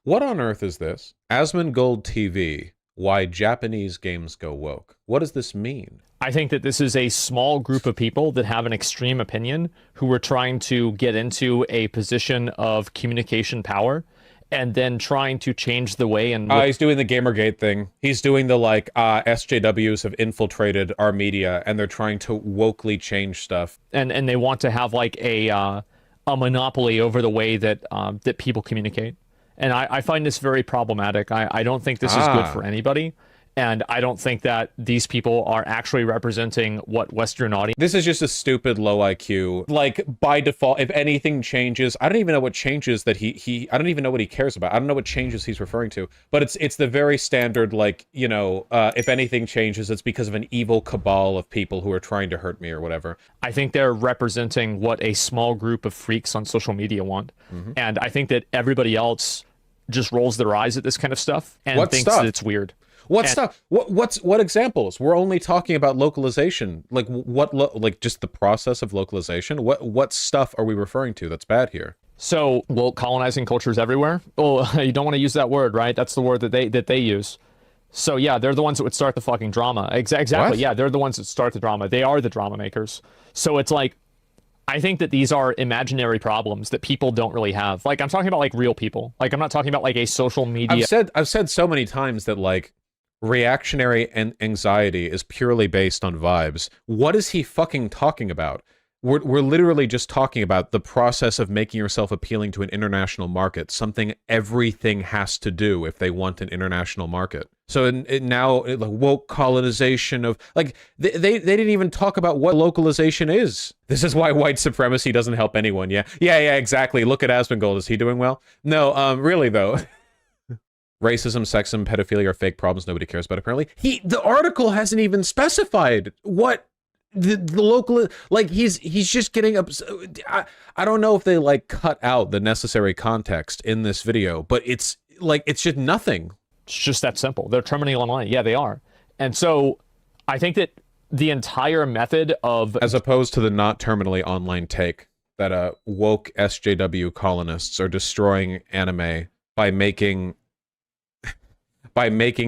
What on earth is this? Asmongold TV. Why Japanese games go woke. What does this mean? I think that this is a small group of people that have an extreme opinion who are trying to get into a position of communication power and then trying to change the way in which he's doing the Gamergate thing. He's doing the SJWs have infiltrated our media and they're trying to wokely change stuff. and they want to have like a monopoly over the way that that people communicate. And I find this very problematic. I don't think this is good for anybody. And I don't think that these people are actually representing what Western audience. This is just a stupid low IQ. Like, by default, if anything changes, I don't even know what changes that I don't even know what he cares about. I don't know what changes he's referring to. But it's the very standard, like, you know, if anything changes, it's because of an evil cabal of people who are trying to hurt me or whatever. I think they're representing what a small group of freaks on social media want. And I think that everybody else just rolls their eyes at this kind of stuff and thinks that it's weird. What stuff? What examples? We're only talking about localization. Like like just the process of localization. What stuff are we referring to that's bad here? So, well, colonizing cultures everywhere. Oh, you don't want to use that word, right? That's the word that they use. So yeah, they're the ones that would start the fucking drama. Exactly. What? Yeah, they're the ones that start the drama. They are the drama makers. So it's like, I think that these are imaginary problems that people don't really have. Like, I'm talking about like real people. Like, I'm not talking about like a social media. I've said so many times that like reactionary anxiety is purely based on vibes. What is he fucking talking about? We're literally just talking about the process of making yourself appealing to an international market, something everything has to do if they want an international market. So now, like, woke colonization of, like, they didn't even talk about what localization is. This is why white supremacy doesn't help anyone, yeah, exactly. Look at Asmongold, is he doing well? No, really, though. Racism, sexism, pedophilia are fake problems nobody cares about, apparently. The article hasn't even specified what the local, like, he's just getting up. I don't know if they like cut out the necessary context in this video, but it's like, it's just nothing. It's just that simple. They're terminally online. Yeah, they are. And so I think that the entire method of, as opposed to the not terminally online take that woke SJW colonists are destroying anime by making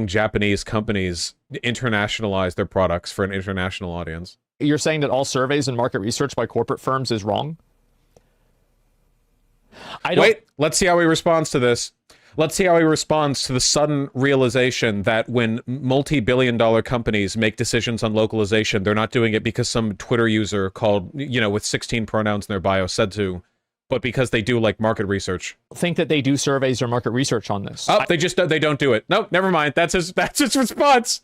Japanese companies internationalize their products for an international audience. You're saying that all surveys and market research by corporate firms is wrong? Wait, let's see how he responds to this. Let's see how he responds to the sudden realization that when multi-billion-dollar companies make decisions on localization, they're not doing it because some Twitter user called, you know, with 16 pronouns in their bio said to, but because they do like market research. Think that they do surveys or market research on this. Oh, they don't do it. Nope, never mind. That's his response.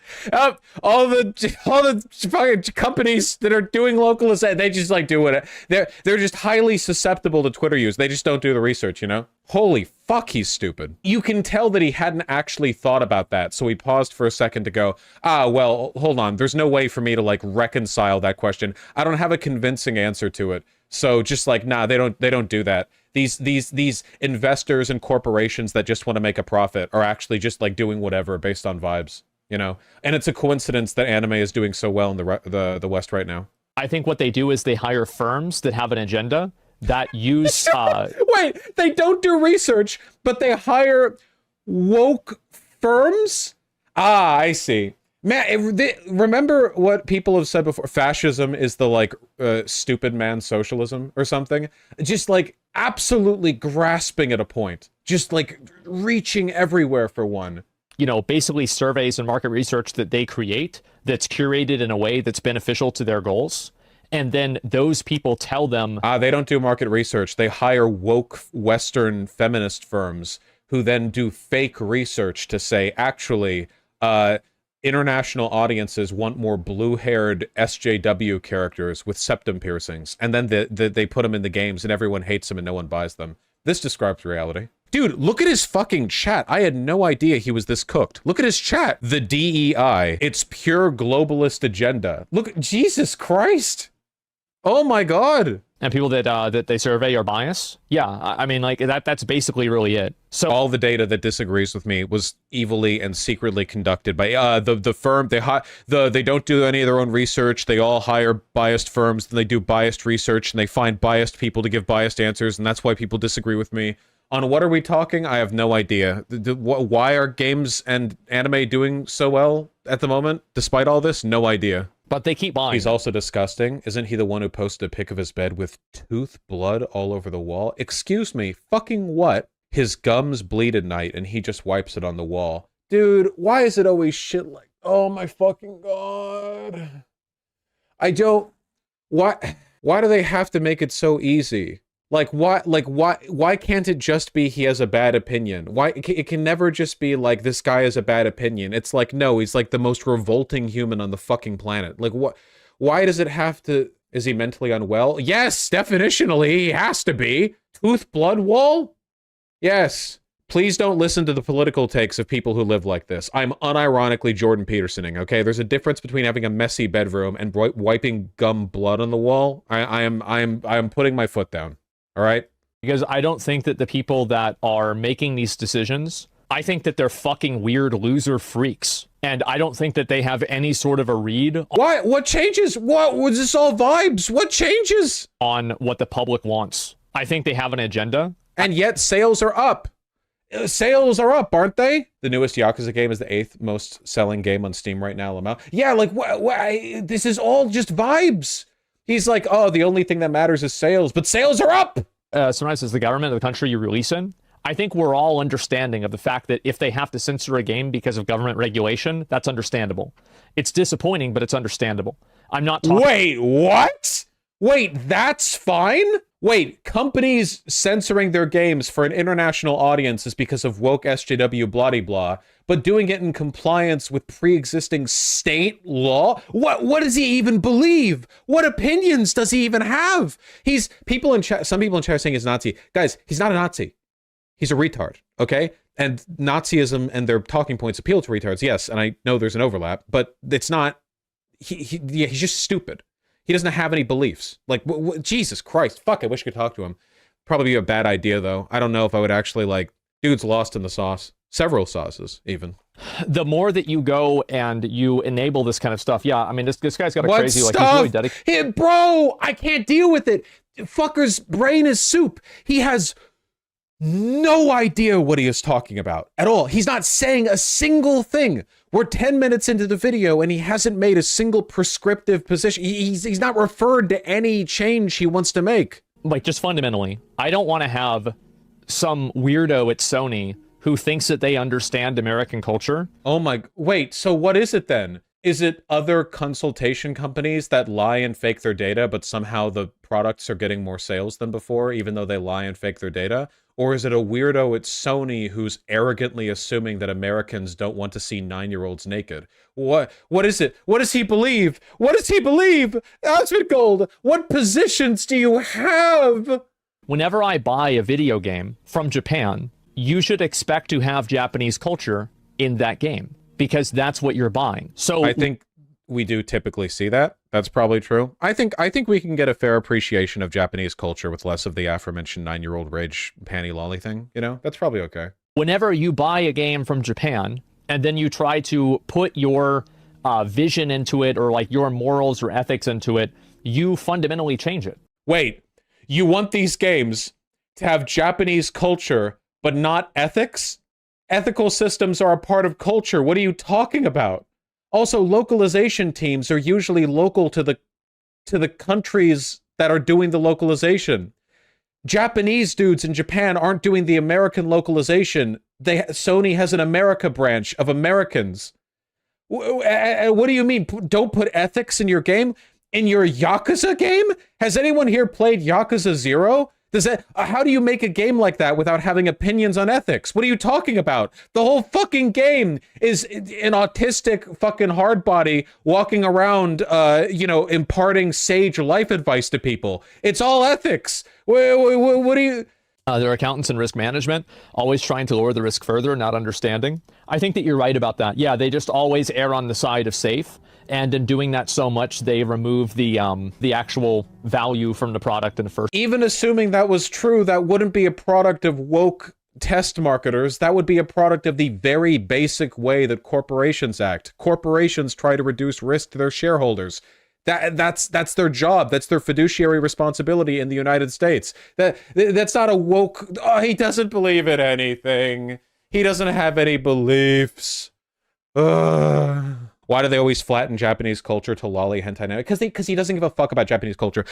All the fucking companies that are doing localization, they just like do it. They're just highly susceptible to Twitter use. They just don't do the research, you know? Holy fuck, he's stupid. You can tell that he hadn't actually thought about that, so he paused for a second to go, well, hold on. There's no way for me to like reconcile that question. I don't have a convincing answer to it. So just like, nah, they don't do that. These investors and corporations that just want to make a profit are actually just like doing whatever based on vibes, you know? And it's a coincidence that anime is doing so well in the West right now. I think what they do is they hire firms that have an agenda that use... Wait, they don't do research, but they hire woke firms? Ah, I see. Man, remember what people have said before? Fascism is the, like, stupid man socialism or something? Just, like, absolutely grasping at a point. Just, like, reaching everywhere for one. You know, basically surveys and market research that they create that's curated in a way that's beneficial to their goals. And then those people tell them... They don't do market research. They hire woke Western feminist firms who then do fake research to say, actually, international audiences want more blue-haired SJW characters with septum piercings, and then they put them in the games, and everyone hates them and no one buys them. This describes reality. Dude, look at his fucking chat. I had no idea he was this cooked. Look at his chat. The DEI. It's pure globalist agenda. Look, Jesus Christ. Oh my God. And people that they survey are biased. Yeah, I mean, like, that's basically really it. So all the data that disagrees with me was evilly and secretly conducted by the firm. They don't do any of their own research. They all hire biased firms, and they do biased research, and they find biased people to give biased answers, and that's why people disagree with me. On what are we talking? I have no idea. Why are games and anime doing so well at the moment, despite all this? No idea. But they keep buying. He's also disgusting. Isn't he the one who posted a pic of his bed with tooth blood all over the wall? Excuse me, fucking what? His gums bleed at night and he just wipes it on the wall. Dude, why is it always shit like, oh my fucking god. I don't, why do they have to make it so easy? Why can't it just be he has a bad opinion? Why it can never just be like this guy has a bad opinion. It's like, no, he's like the most revolting human on the fucking planet. Like what? Why does it have to? Is he mentally unwell? Yes, definitionally he has to be. Tooth blood wall? Yes. Please don't listen to the political takes of people who live like this. I'm unironically Jordan Petersoning, okay? There's a difference between having a messy bedroom and wiping gum blood on the wall. I am putting my foot down. All right? Because I don't think that the people that are making these decisions, I think that they're fucking weird loser freaks. And I don't think that they have any sort of a read. Why? What changes? What was this all vibes? What changes? On what the public wants. I think they have an agenda. And yet sales are up. Sales are up, aren't they? The newest Yakuza game is the 8th most selling game on Steam right now, Lamau. Yeah, like, this is all just vibes. He's like, oh, the only thing that matters is sales, but sales are up! Sometimes it's the government of the country you release in. I think we're all understanding of the fact that if they have to censor a game because of government regulation, that's understandable. It's disappointing, but it's understandable. I'm not talking— Wait, what? Wait, that's fine? Wait, companies censoring their games for an international audience is because of woke SJW blah-de-blah, but doing it in compliance with pre-existing state law? What does he even believe? What opinions does he even have? Some people in chat are saying he's Nazi. Guys, he's not a Nazi. He's a retard, okay? And Nazism and their talking points appeal to retards, yes, and I know there's an overlap, but it's not, he's just stupid. He doesn't have any beliefs. Like, Jesus Christ, fuck, I wish I could talk to him. Probably be a bad idea, though. I don't know if I would actually, like, dude's lost in the sauce. Several sauces, even. The more that you go and you enable this kind of stuff, yeah, I mean, this guy's got a crazy, like, he's really dedicated. Bro, I can't deal with it. Fucker's brain is soup. He has no idea what he is talking about at all. He's not saying a single thing. We're 10 minutes into the video and he hasn't made a single prescriptive position. He's not referred to any change he wants to make. Like, just fundamentally, I don't want to have some weirdo at Sony who thinks that they understand American culture. Oh my, wait, so what is it then? Is it other consultation companies that lie and fake their data, but somehow the products are getting more sales than before, even though they lie and fake their data? Or is it a weirdo at Sony who's arrogantly assuming that Americans don't want to see 9-year-olds naked? What is it? What does he believe? What does he believe? Asmongold, what positions do you have? Whenever I buy a video game from Japan, you should expect to have Japanese culture in that game, because that's what you're buying. So I think we do typically see that. That's probably true. I think we can get a fair appreciation of Japanese culture with less of the aforementioned 9-year-old rage panty lolly thing. You know, that's probably okay. Whenever you buy a game from Japan and then you try to put your vision into it, or like your morals or ethics into it, you fundamentally change it. Wait, you want these games to have Japanese culture, but not ethics? Ethical systems are a part of culture. What are you talking about? Also, localization teams are usually local to the countries that are doing the localization. Japanese dudes in Japan aren't doing the American localization. Sony has an America branch of Americans. What do you mean? Don't put ethics in your game? In your Yakuza game? Has anyone here played Yakuza 0? How do you make a game like that without having opinions on ethics? What are you talking about? The whole fucking game is an autistic fucking hardbody walking around, imparting sage life advice to people. It's all ethics. What do you... They're accountants in risk management, always trying to lower the risk further, not understanding. I think that you're right about that. Yeah, they just always err on the side of safe. And in doing that so much, they remove the actual value from the product in the first. Even assuming that was true, that wouldn't be a product of woke test marketers. That would be a product of the very basic way that corporations act. Corporations try to reduce risk to their shareholders. That's their job. That's their fiduciary responsibility in the United States. That's not a woke. Oh, he doesn't believe in anything. He doesn't have any beliefs. Why do they always flatten Japanese culture to lolly hentai? Because he doesn't give a fuck about Japanese culture.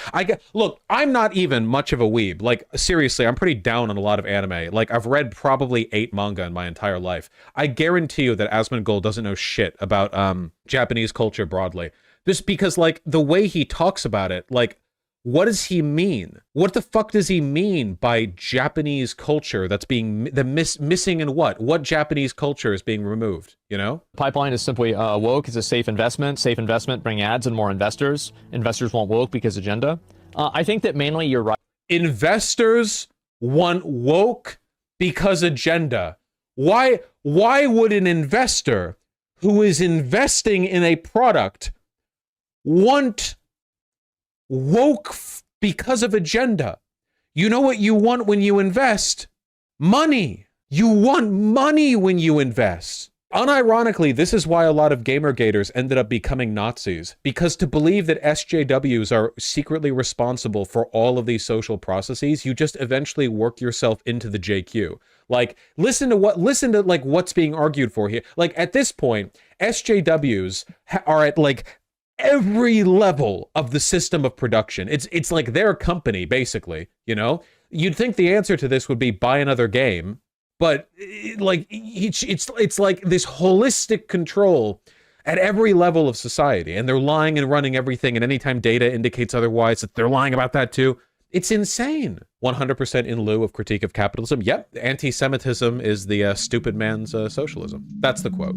Look, I'm not even much of a weeb. Like, seriously, I'm pretty down on a lot of anime. Like, I've read probably 8 manga in my entire life. I guarantee you that Asmongold doesn't know shit about Japanese culture broadly. Just because, like, the way he talks about it, like, what does he mean? What the fuck does he mean by Japanese culture that's being missing in what? What Japanese culture is being removed, you know? Pipeline is simply woke is a safe investment. Safe investment bring ads and more investors. Investors want woke because agenda. I think that mainly you're right. Investors want woke because agenda. Why would an investor who is investing in a product want woke because of agenda? You know what you want when you invest? Money. You want money when you invest. Unironically, this is why a lot of gamergaters ended up becoming Nazis, because to believe that SJWs are secretly responsible for all of these social processes, you just eventually work yourself into the JQ. Like, listen to like what's being argued for here. Like, at this point, SJWs are at like every level of the system of production. It's like their company, basically, you know? You'd think the answer to this would be buy another game, but it's like this holistic control at every level of society, and they're lying and running everything, and anytime data indicates otherwise, that they're lying about that too. It's insane. 100% in lieu of critique of capitalism. Yep, anti-Semitism is the stupid man's socialism. That's the quote.